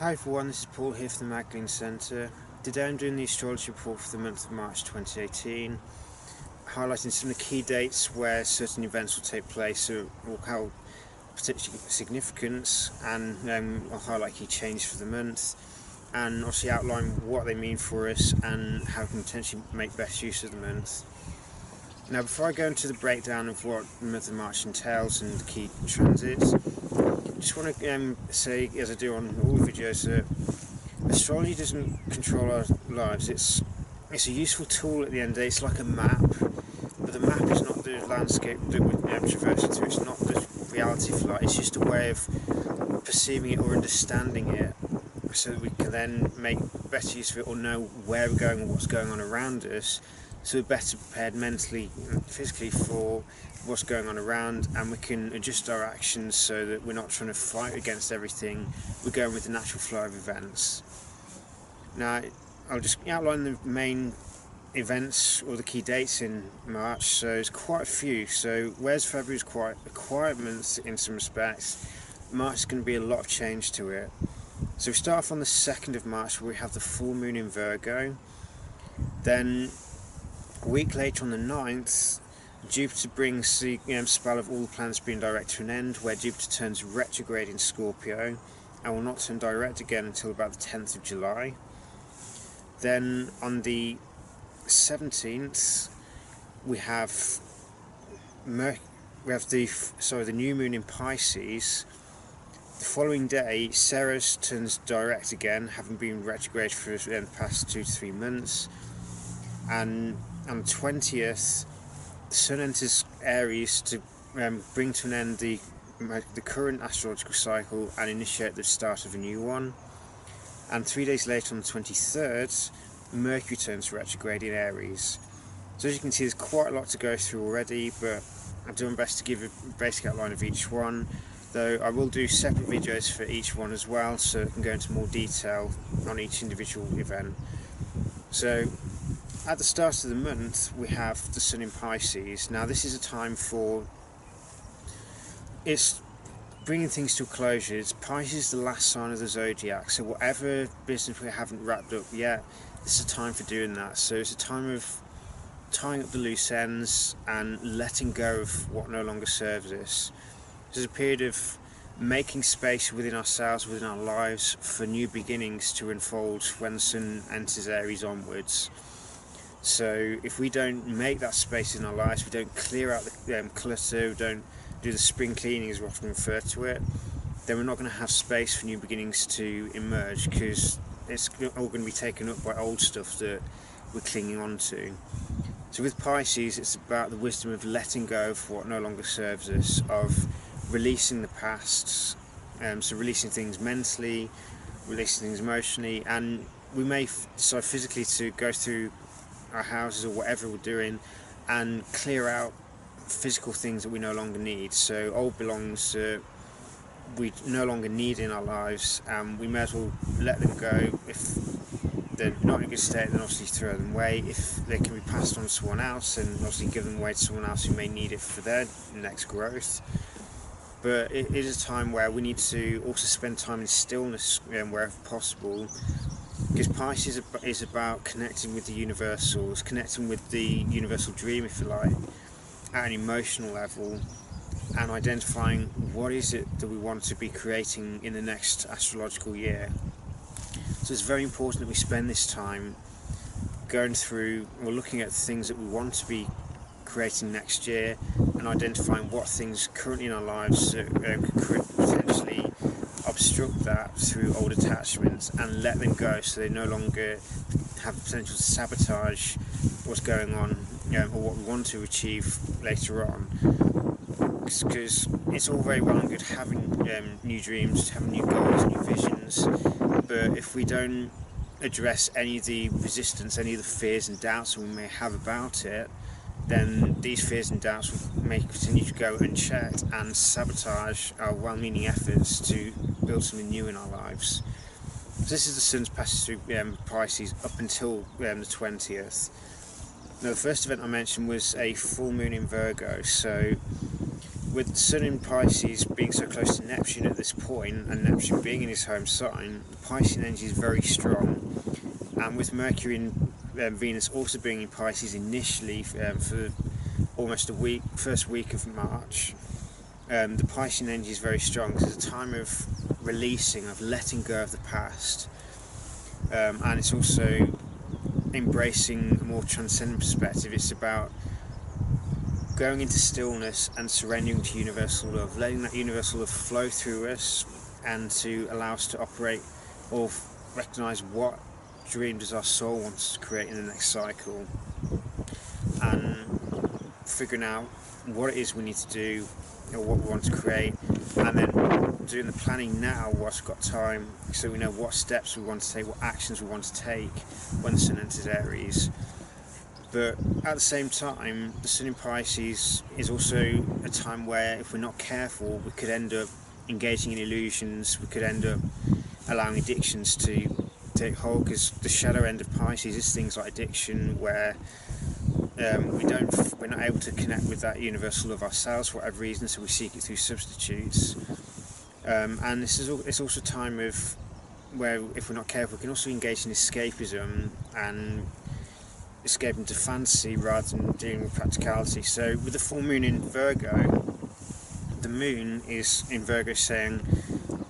Hi everyone, this is Paul here from the Magdalene Centre. Today I'm doing the astrology report for the month of March 2018, highlighting some of the key dates where certain events will take place or how potentially significance, and I'll highlight key changes for the month and obviously outline what they mean for us and how we can potentially make best use of the month. Now, before I go into the breakdown of what the month of March entails and the key transits, I just want to say, as I do on all videos, that astrology doesn't control our lives. It's a useful tool at the end of the day. It's like a map, but the map is not the landscape that we're traversing through. It's not the reality of life. It's just a way of perceiving it or understanding it, so that we can then make better use of it or know where we're going and what's going on around us, so we're better prepared mentally and physically for what's going on around, and we can adjust our actions so that we're not trying to fight against everything. We're going with the natural flow of events. Now, I'll just outline the main events or the key dates in March. So there's quite a few. So whereas February is quite a quiet month in some respects, March is going to be a lot of change to it. So we start off on the 2nd of March, where we have the full moon in Virgo. Then a week later, on the 9th, Jupiter brings the spell of all the planets being direct to an end, where Jupiter turns retrograde in Scorpio and will not turn direct again until about the 10th of July. Then on the 17th, we have the new moon in Pisces. The following day, Ceres turns direct again, having been retrograde for the past 2 to 3 months. And on the 20th, the Sun enters Aries to bring to an end the current astrological cycle and initiate the start of a new one. And 3 days later, on the 23rd, Mercury turns retrograde in Aries. So as you can see, there's quite a lot to go through already, but I'm doing my best to give a basic outline of each one, though I will do separate videos for each one as well, so I can go into more detail on each individual event. So at the start of the month, we have the Sun in Pisces. Now, this is a time for bringing things to a closure. Pisces is the last sign of the zodiac, so whatever business we haven't wrapped up yet, this is a time for doing that. So it's a time of tying up the loose ends and letting go of what no longer serves us. There's a period of making space within ourselves, within our lives, for new beginnings to unfold when the Sun enters Aries onwards. So if we don't make that space in our lives, we don't clear out the clutter, we don't do the spring cleaning as we often refer to it, then we're not going to have space for new beginnings to emerge, because it's all going to be taken up by old stuff that we're clinging on to. So with Pisces, it's about the wisdom of letting go of what no longer serves us, of releasing the past, so releasing things mentally, releasing things emotionally, and we may decide physically to go through our houses or whatever we're doing and clear out physical things that we no longer need. So old belongings we no longer need in our lives, and we may as well let them go. If they're not in a good state, then obviously throw them away. If they can be passed on to someone else, then obviously give them away to someone else who may need it for their next growth. But it is a time where we need to also spend time in stillness wherever possible, because Pisces is about connecting with the universals, connecting with the universal dream, if you like, at an emotional level, and identifying what is it that we want to be creating in the next astrological year. So it's very important that we spend this time going through or looking at things that we want to be creating next year, and identifying what things currently in our lives could potentially obstruct that through old attachments, and let them go so they no longer have the potential to sabotage what's going on, or what we want to achieve later on. Because it's all very well and good having new dreams, having new goals, new visions, but if we don't address any of the resistance, any of the fears and doubts we may have about it, then these fears and doubts may continue to go unchecked and sabotage our well-meaning efforts to build something new in our lives. So this is the Sun's passage through Pisces up until the 20th. Now, the first event I mentioned was a full moon in Virgo. So with the Sun in Pisces being so close to Neptune at this point, and Neptune being in his home sign, the Piscean energy is very strong. And with Mercury and Venus also being in Pisces initially for almost a week, first week of March, the Piscean energy is very strong. It's a time of releasing, of letting go of the past, and it's also embracing a more transcendent perspective. It's about going into stillness and surrendering to universal love, letting that universal love flow through us, and to allow us to operate or recognise what dream does our soul want us to create in the next cycle, and figuring out what it is we need to do or what we want to create, and then doing the planning now whilst we've got time, so we know what steps we want to take, what actions we want to take when the Sun enters Aries. But at the same time, the Sun in Pisces is also a time where, if we're not careful, we could end up engaging in illusions, we could end up allowing addictions to take hold, because the shadow end of Pisces is things like addiction, where we're not able to connect with that universal love ourselves for whatever reason, so we seek it through substitutes. And it's also a time of where, if we're not careful, we can also engage in escapism and escape into fantasy rather than dealing with practicality. So with the full moon in Virgo, the moon is in Virgo saying,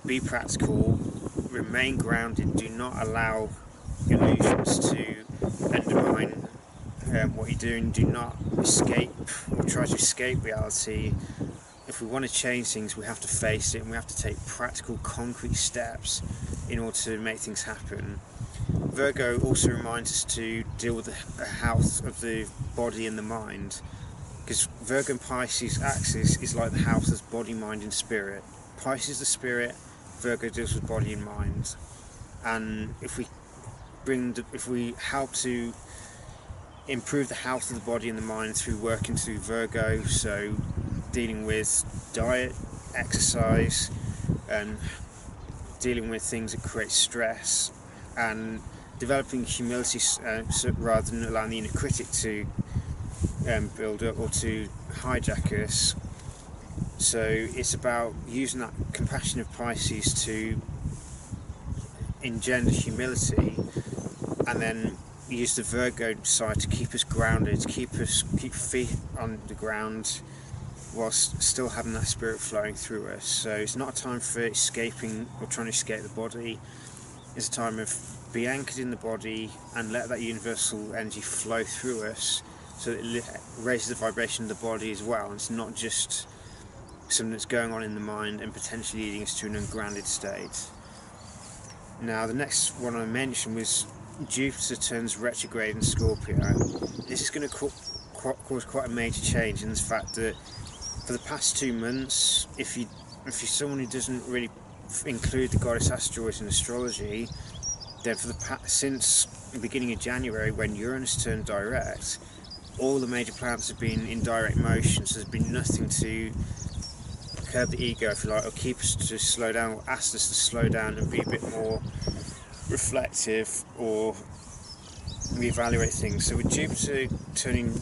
be practical, remain grounded, do not allow illusions to undermine what you're doing, do not escape or try to escape reality. If we want to change things, we have to face it, and we have to take practical, concrete steps in order to make things happen. Virgo also reminds us to deal with the health of the body and the mind, because Virgo and Pisces axis is like the house of body, mind and spirit. Pisces is the spirit, Virgo deals with body and mind. And if we help to improve the health of the body and the mind through working through Virgo, so dealing with diet, exercise, and dealing with things that create stress, and developing humility rather than allowing the inner critic to build up or to hijack us. So it's about using that compassion of Pisces to engender humility, and then use the Virgo side to keep us grounded, to keep feet on the ground whilst still having that spirit flowing through us. So it's not a time for escaping or trying to escape the body. It's a time of be anchored in the body and let that universal energy flow through us, so that it raises the vibration of the body as well. And it's not just something that's going on in the mind and potentially leading us to an ungrounded state. Now, the next one I mentioned was Jupiter turns retrograde in Scorpio. This is going to cause quite a major change in the fact that for the past 2 months, if you're someone who doesn't really include the goddess Astrology in astrology, then since the beginning of January, when Uranus turned direct, all the major planets have been in direct motion, so there's been nothing to curb the ego, if you like, or keep us to slow down, or ask us to slow down and be a bit more reflective or reevaluate things. So with Jupiter turning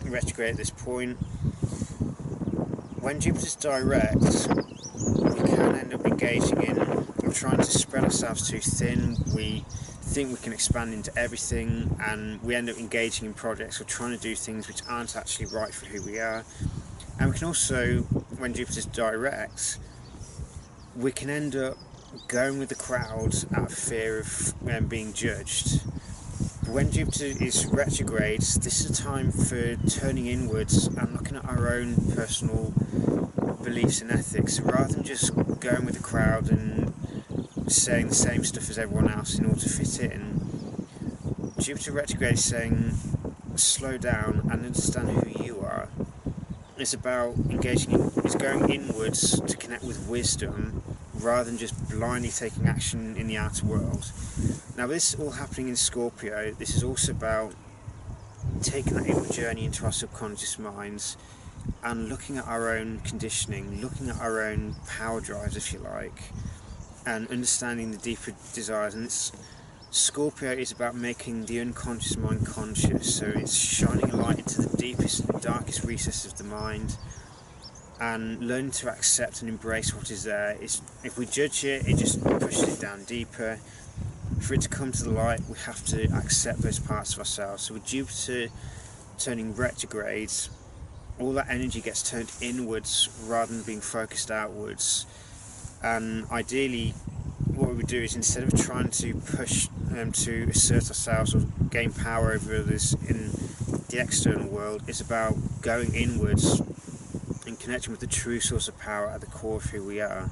retrograde at this point, when Jupiter's direct, we can end up engaging in trying to spread ourselves too thin. We think we can expand into everything, and we end up engaging in projects or trying to do things which aren't actually right for who we are. And we can also, when Jupiter's direct, we can end up going with the crowd out of fear of being judged. But when Jupiter is retrograde, this is a time for turning inwards and looking at our own personal beliefs and ethics. So rather than just going with the crowd and saying the same stuff as everyone else in order to fit in, Jupiter retrograde is saying slow down and understand who you are. It's about it's going inwards to connect with wisdom rather than just blindly taking action in the outer world. Now, this all happening in Scorpio, this is also about taking that inward journey into our subconscious minds and looking at our own conditioning, looking at our own power drives, if you like, and understanding the deeper desires. And Scorpio is about making the unconscious mind conscious, so it's shining a light into the deepest and darkest recesses of the mind, and learning to accept and embrace what is there. If we judge it, it just pushes it down deeper. For it to come to the light, we have to accept those parts of ourselves. So with Jupiter turning retrograde, all that energy gets turned inwards rather than being focused outwards. And ideally, what we would do is, instead of trying to push to assert ourselves or gain power over others in the external world, it's about going inwards and connecting with the true source of power at the core of who we are.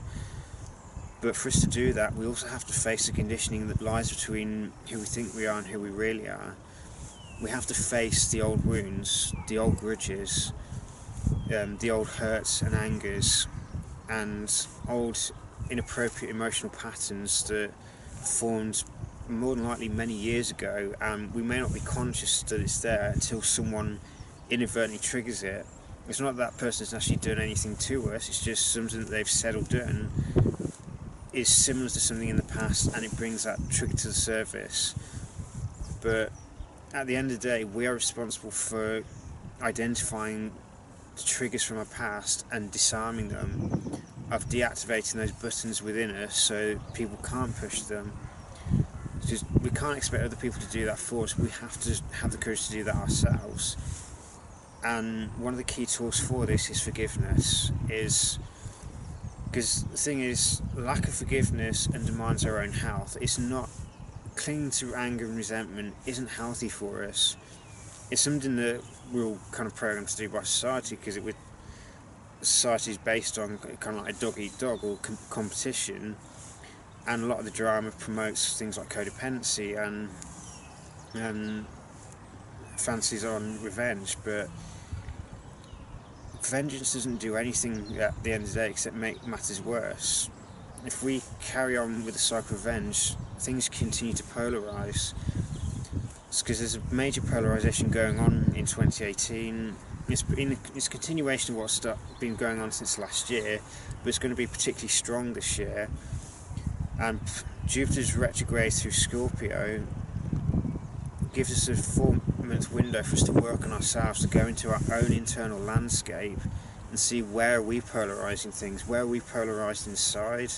But for us to do that, we also have to face the conditioning that lies between who we think we are and who we really are. We have to face the old wounds, the old grudges, the old hurts and angers, and old inappropriate emotional patterns that formed more than likely many years ago, and we may not be conscious that it's there until someone inadvertently triggers it. It's not that person's actually done anything to us, it's just something that they've said or done is similar to something in the past, and it brings that trigger to the surface. But at the end of the day, we are responsible for identifying the triggers from our past and disarming them, of deactivating those buttons within us so people can't push them. Just, we can't expect other people to do that for us. We have to have the courage to do that ourselves. And one of the key tools for this is forgiveness. Because the thing is, lack of forgiveness undermines our own health. It's not, clinging to anger and resentment isn't healthy for us. It's something that we're all kind of programmed to do by society, because society is based on kind of like a dog-eat-dog or competition, and a lot of the drama promotes things like codependency and fancies on revenge. But vengeance doesn't do anything at the end of the day except make matters worse. If we carry on with the cycle of revenge, things continue to polarise. It's because there's a major polarisation going on in 2018. It's a continuation of what's been going on since last year, but it's going to be particularly strong this year. And Jupiter's retrograde through Scorpio gives us a 4-month window for us to work on ourselves, to go into our own internal landscape and see, where are we polarising things, where are we polarised inside,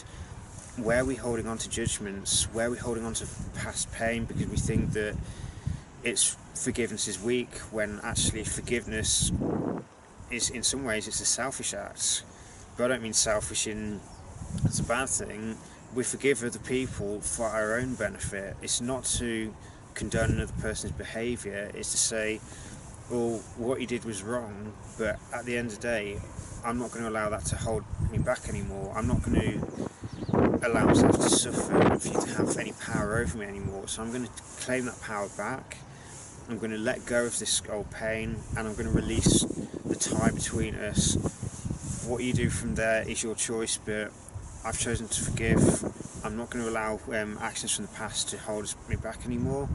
where are we holding on to judgments, where are we holding on to past pain because we think that forgiveness is weak, when actually forgiveness is, in some ways, it's a selfish act. But I don't mean selfish in it's a bad thing. We forgive other people for our own benefit. It's not to condone another person's behaviour, it's to say, well, what you did was wrong, but at the end of the day, I'm not going to allow that to hold me back anymore. I'm not going to allow myself to suffer and for you to have any power over me anymore. So I'm going to claim that power back. I'm going to let go of this old pain, and I'm going to release the tie between us. What you do from there is your choice, but I've chosen to forgive. I'm not going to allow actions from the past to hold me back anymore.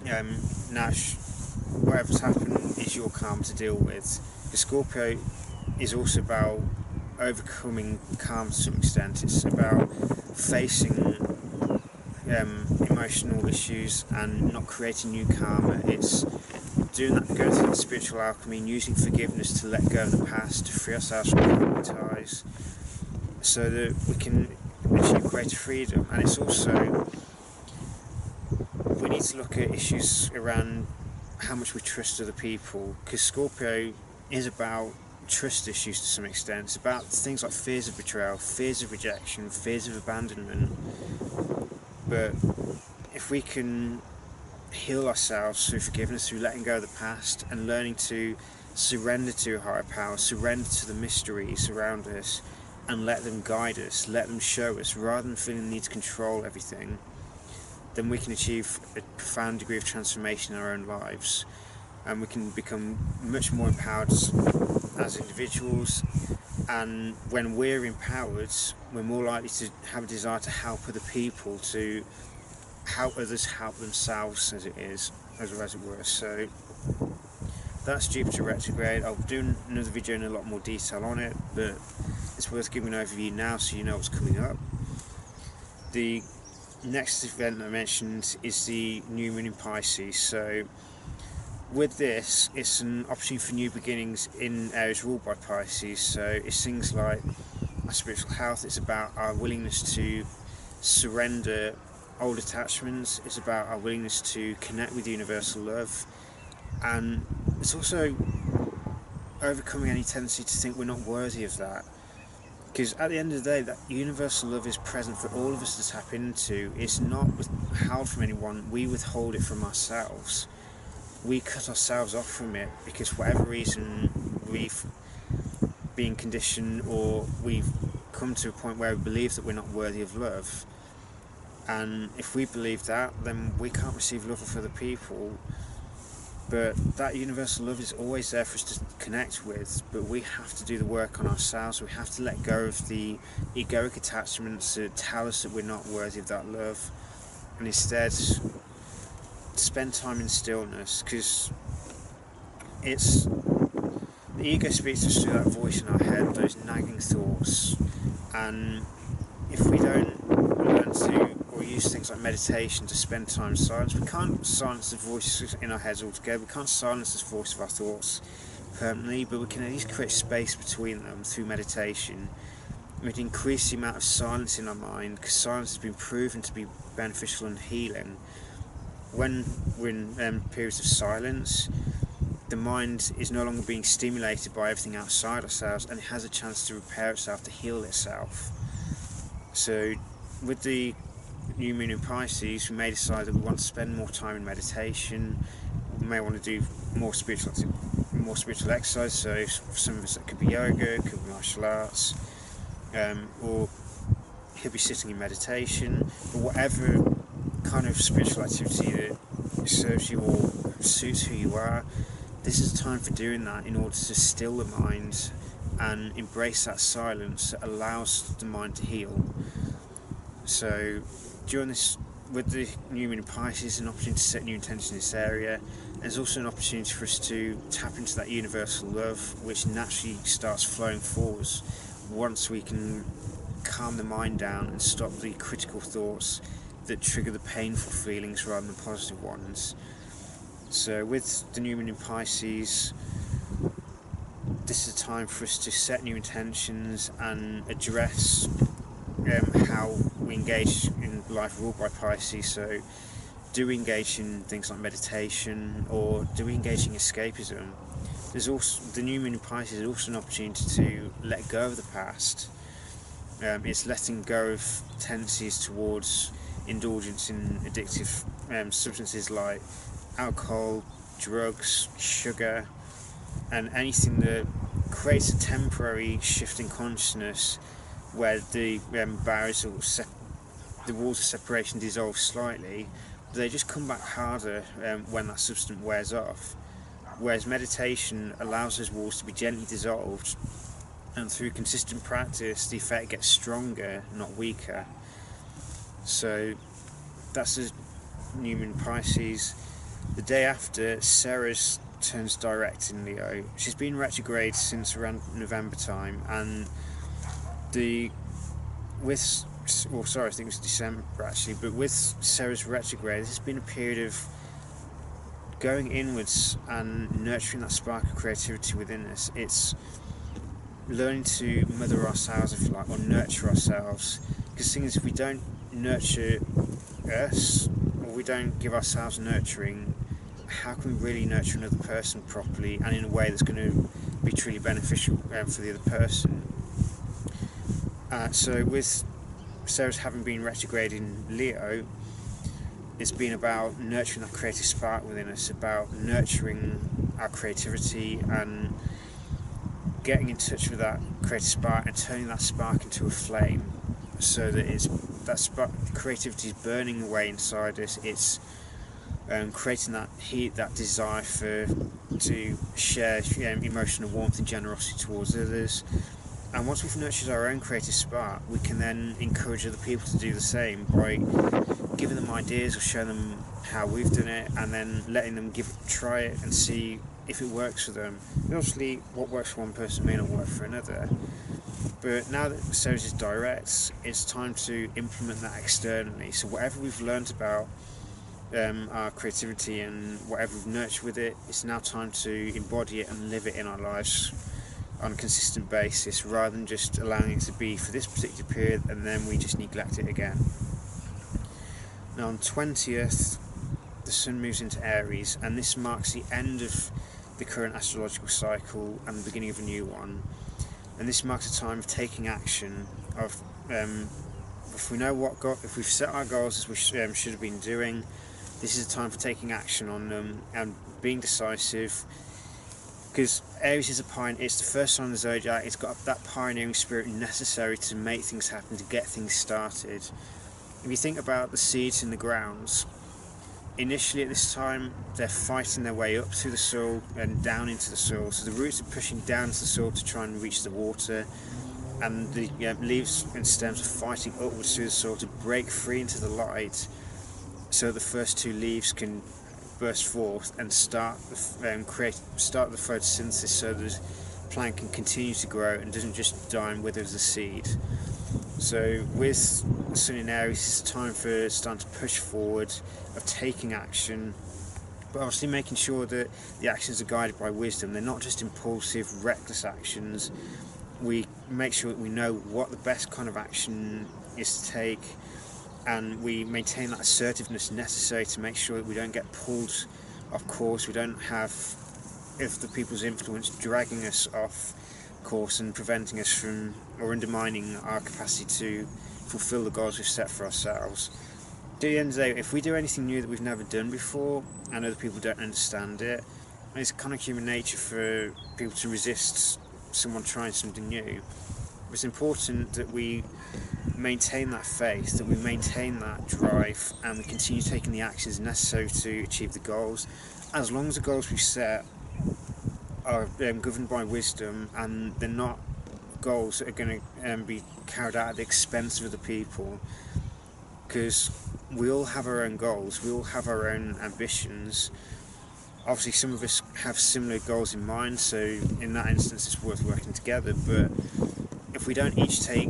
And now whatever's happened is your karma to deal with. The Scorpio is also about overcoming karma to some extent. It's about facing emotional issues and not creating new karma. It's doing that, going through the spiritual alchemy and using forgiveness to let go of the past, to free ourselves from karmic ties, so that we can achieve greater freedom. And it's also, we need to look at issues around how much we trust other people, because Scorpio is about trust issues to some extent. It's about things like fears of betrayal, fears of rejection, fears of abandonment. But if we can heal ourselves through forgiveness, through letting go of the past and learning to surrender to a higher power, surrender to the mysteries around us and let them guide us, let them show us, rather than feeling the need to control everything, then we can achieve a profound degree of transformation in our own lives, and we can become much more empowered as individuals. And when we're empowered, we're more likely to have a desire to help other people, to help others help themselves, as it were. So that's Jupiter retrograde. I'll do another video in a lot more detail on it, but it's worth giving an overview now so you know what's coming up. The next event I mentioned is the new moon in Pisces. So with this, it's an opportunity for new beginnings in areas ruled by Pisces. So it's things like our spiritual health, it's about our willingness to surrender old attachments, it's about our willingness to connect with universal love, and it's also overcoming any tendency to think we're not worthy of that. Because at the end of the day, that universal love is present for all of us to tap into. It's not withheld from anyone, we withhold it from ourselves. We cut ourselves off from it because for whatever reason we've been conditioned, or we've come to a point where we believe that we're not worthy of love. And if we believe that, then we can't receive love of other people. But that universal love is always there for us to connect with, but we have to do the work on ourselves. We have to let go of the egoic attachments that tell us that we're not worthy of that love, and instead spend time in stillness, because it's the ego speaks to us through that voice in our head, those nagging thoughts. And if we don't learn to, or use things like meditation to spend time in silence, we can't silence the voices in our heads altogether. We can't silence the voice of our thoughts permanently, but we can at least create space between them through meditation. We can increase the amount of silence in our mind, because silence has been proven to be beneficial and healing. When we're in periods of silence, the mind is no longer being stimulated by everything outside ourselves, and it has a chance to repair itself, to heal itself. So with the new moon in Pisces, we may decide that we want to spend more time in meditation. We may want to do more spiritual exercise. So for some of us that could be yoga, it could be martial arts, or it could be sitting in meditation. But whatever kind of spiritual activity that serves you or suits who you are, this is a time for doing that in order to still the mind and embrace that silence that allows the mind to heal. So during this, with the new moon in Pisces, an opportunity to set new intention in this area. There's also an opportunity for us to tap into that universal love, which naturally starts flowing forwards once we can calm the mind down and stop the critical thoughts that trigger the painful feelings rather than the positive ones. So with the new moon in Pisces, this is a time for us to set new intentions and address how we engage in life ruled by Pisces. So do we engage in things like meditation, or do we engage in escapism? There's also the new moon in Pisces is also an opportunity to let go of the past. It's letting go of tendencies towards indulgence in addictive substances like alcohol, drugs, sugar, and anything that creates a temporary shift in consciousness where the barriers or the walls of separation dissolve slightly. They just come back harder when that substance wears off. Whereas meditation allows those walls to be gently dissolved, and through consistent practice the effect gets stronger, not weaker. So that's the new moon Pisces. The day after, Ceres turns direct in Leo. She's been retrograde since around November time, and I think it was December actually, but with Ceres retrograde, this has been a period of going inwards and nurturing that spark of creativity within us. It's learning to mother ourselves, if you like, or nurture ourselves. Because the thing is, if we don't nurture us, or we don't give ourselves nurturing, how can we really nurture another person properly and in a way that's going to be truly beneficial for the other person? So with Ceres having been retrograde in Leo, it's been about nurturing that creative spark within us, about nurturing our creativity and getting in touch with that creative spark and turning that spark into a flame, so that that spark, creativity is burning away inside us. It's creating that heat, that desire to share emotional warmth and generosity towards others. And once we've nurtured our own creative spark, we can then encourage other people to do the same by giving them ideas or showing them how we've done it, and then letting them try it and see if it works for them. Obviously, what works for one person may not work for another. But now that Ceres is direct, it's time to implement that externally. So whatever we've learned about our creativity and whatever we've nurtured with it. It's now time to embody it and live it in our lives on a consistent basis, rather than just allowing it to be for this particular period and then we just neglect it again. Now on 20th, the Sun moves into Aries, and this marks the end of the current astrological cycle and the beginning of a new one. And this marks a time of taking action. Of if we know if we've set our goals as we should have been doing, this is a time for taking action on them and being decisive. Because Aries is it's the first sign of the zodiac. It's got that pioneering spirit necessary to make things happen, to get things started. If you think about the seeds in the grounds, initially at this time they're fighting their way up through the soil and down into the soil, so the roots are pushing down into the soil to try and reach the water, and the leaves and stems are fighting upwards through the soil to break free into the light, so the first two leaves can burst forth and start the photosynthesis, so the plant can continue to grow and doesn't just die and wither as a seed. So with the Sun in Aries, it's time for starting to push forward, of taking action, but obviously making sure that the actions are guided by wisdom. They're not just impulsive, reckless actions. We make sure that we know what the best kind of action is to take, and we maintain that assertiveness necessary to make sure that we don't get pulled off course, we don't have other people's influence dragging us off course and preventing us from, or undermining our capacity to fulfill the goals we've set for ourselves. At the end of the day, if we do anything new that we've never done before and other people don't understand it, it's kind of human nature for people to resist someone trying something new. It's important that we maintain that faith, that we maintain that drive, and we continue taking the actions necessary to achieve the goals, as long as the goals we set are governed by wisdom and they're not goals that are going to be carried out at the expense of other people. Because we all have our own goals, we all have our own ambitions. Obviously some of us have similar goals in mind, so in that instance it's worth working together, but if we don't each take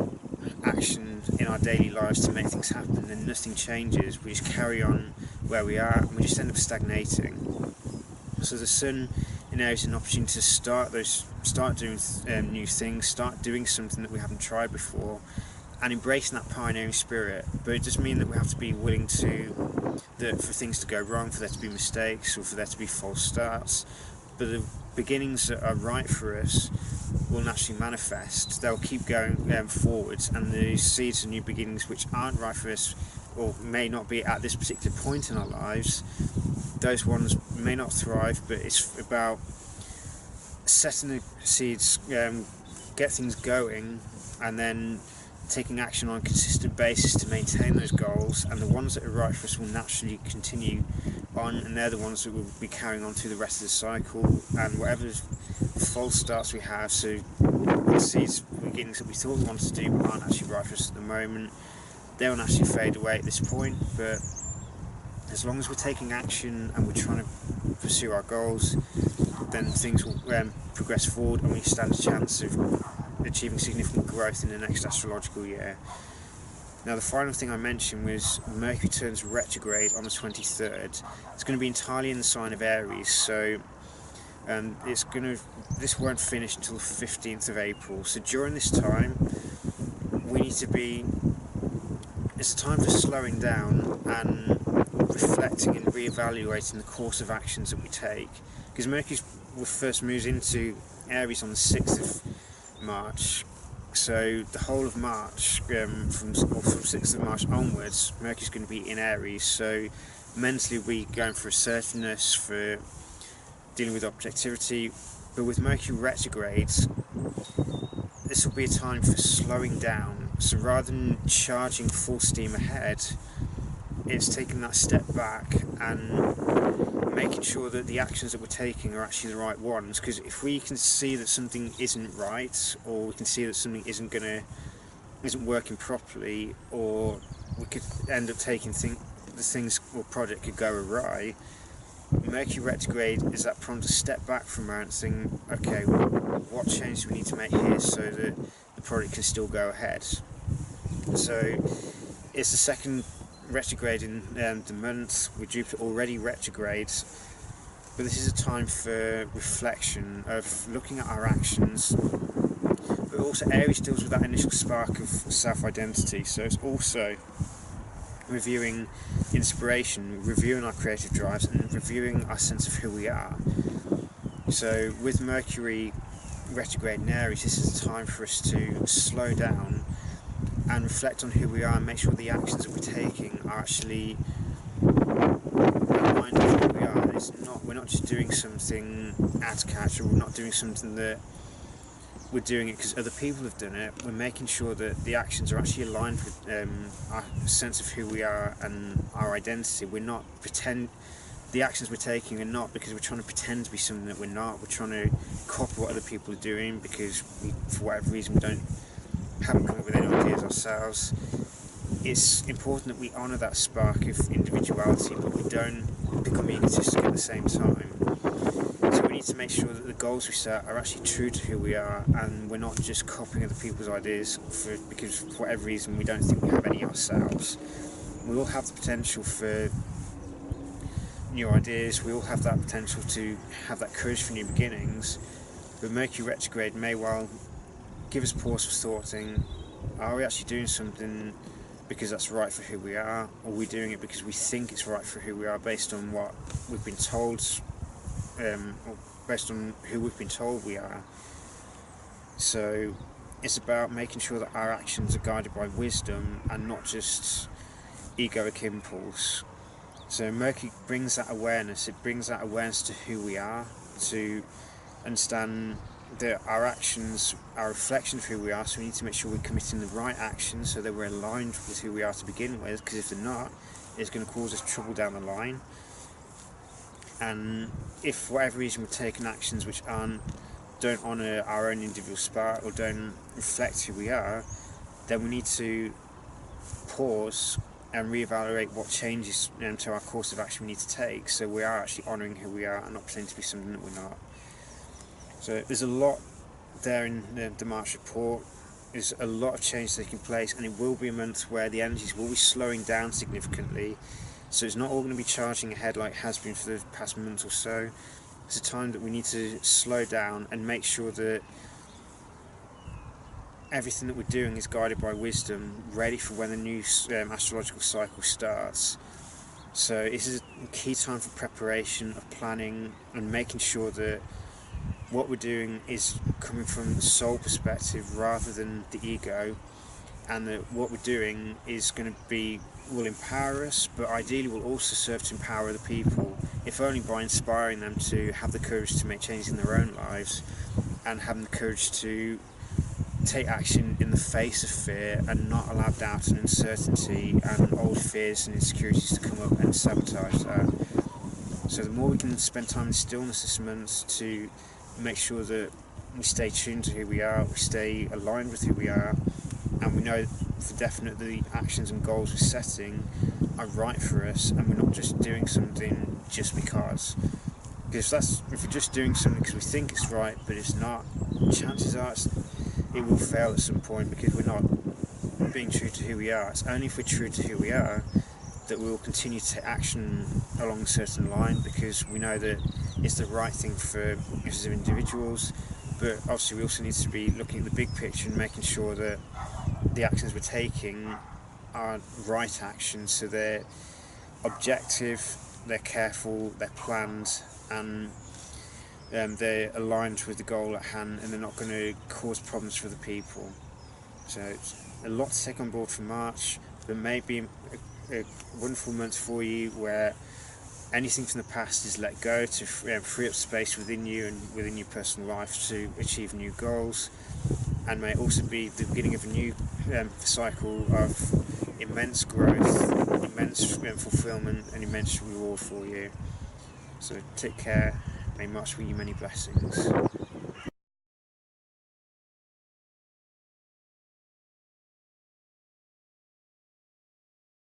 action in our daily lives to make things happen, then nothing changes. We just carry on where we are and we just end up stagnating. So the Sun in Aries is an opportunity to start doing new things, start doing something that we haven't tried before, and embracing that pioneering spirit. But it does mean that we have to be willing for things to go wrong, for there to be mistakes, or for there to be false starts. But the beginnings that are right for us will naturally manifest. They'll keep going forwards, and the seeds of new beginnings which aren't right for us, or may not be at this particular point in our lives, those ones may not thrive. But it's about setting the seeds, get things going, and then taking action on a consistent basis to maintain those goals, and the ones that are right for us will naturally continue on, and they're the ones that will be carrying on through the rest of the cycle. And whatever false starts we have, so the seeds beginnings that we thought we wanted to do but aren't actually right for us at the moment, they will naturally fade away at this point. But as long as we're taking action and we're trying to pursue our goals, then things will progress forward, and we stand a chance of achieving significant growth in the next astrological year. Now the final thing I mentioned was Mercury turns retrograde on the 23rd. It's going to be entirely in the sign of Aries, so this won't finish until the 15th of April. So during this time it's a time for slowing down and reflecting and re-evaluating the course of actions that we take, because Mercury first moves into Aries on the 6th of March, so the whole of March, from 6th of March onwards, Mercury's going to be in Aries. So mentally we're going for assertiveness, for dealing with objectivity. But with Mercury retrogrades, this will be a time for slowing down. So rather than charging full steam ahead, it's taking that step back and making sure that the actions that we're taking are actually the right ones. Because if we can see that something isn't right, or we can see that something isn't working properly, or we could end up taking the things or project could go awry, Mercury retrograde is that prompt to step back from a moment and think, okay, what change do we need to make here so that the project can still go ahead? So it's the second retrograde in the month, with Jupiter already retrograde. But this is a time for reflection, of looking at our actions. But also Aries deals with that initial spark of self-identity, so it's also reviewing inspiration, reviewing our creative drives, and reviewing our sense of who we are. So with Mercury retrograde in Aries, this is a time for us to slow down and reflect on who we are, and make sure the actions that we're taking are actually aligned with who we are. We're not just doing something ad catch, or we're not doing something that we're doing it because other people have done it. We're making sure that the actions are actually aligned with our sense of who we are and our identity. We're not the actions we're taking are not because we're trying to pretend to be something that we're not. We're trying to copy what other people are doing because for whatever reason haven't come up with any ideas ourselves. It's important that we honour that spark of individuality, but we don't become egotistic at the same time. So we need to make sure that the goals we set are actually true to who we are, and we're not just copying other people's ideas because for whatever reason we don't think we have any ourselves. We all have the potential for new ideas, we all have that potential to have that courage for new beginnings, but Mercury retrograde may well give us pause for thought, saying, are we actually doing something because that's right for who we are, or are we doing it because we think it's right for who we are based on what we've been told, or based on who we've been told we are. So it's about making sure that our actions are guided by wisdom and not just egoic impulse. So Mercury brings that awareness, it brings that awareness to who we are, to understand that our actions are a reflection of who we are, so we need to make sure we're committing the right actions so that we're aligned with who we are to begin with, because if they're not, it's going to cause us trouble down the line. And if for whatever reason we're taking actions which don't honour our own individual spark or don't reflect who we are, then we need to pause and reevaluate what changes to our course of action we need to take, so we are actually honouring who we are and not pretending to be something that we're not. So there's a lot there in the March report. There's a lot of change taking place, and it will be a month where the energies will be slowing down significantly. So it's not all going to be charging ahead like it has been for the past month or so. It's a time that we need to slow down and make sure that everything that we're doing is guided by wisdom, ready for when the new astrological cycle starts. So this is a key time for preparation, of planning, and making sure that what we're doing is coming from the soul perspective rather than the ego, and that what we're doing is will empower us, but ideally will also serve to empower other people, if only by inspiring them to have the courage to make changes in their own lives, and having the courage to take action in the face of fear and not allow doubt and uncertainty and old fears and insecurities to come up and sabotage that. So the more we can spend time in stillness this month to make sure that we stay tuned to who we are, we stay aligned with who we are, and we know for definite the actions and goals we're setting are right for us, and we're not just doing something just because. Because if we're just doing something because we think it's right but it's not, chances are it will fail at some point because we're not being true to who we are. It's only if we're true to who we are that we will continue to take action along a certain line, because we know that it's the right thing for us as individuals, but obviously we also need to be looking at the big picture and making sure that the actions we're taking are right actions, so they're objective, they're careful, they're planned, and they're aligned with the goal at hand, and they're not going to cause problems for the people. So it's a lot to take on board for March, but maybe a wonderful month for you where anything from the past is let go to free up space within you and within your personal life to achieve new goals, and may also be the beginning of a new cycle of immense growth, immense fulfillment, and immense reward for you. So take care. May March bring you many blessings.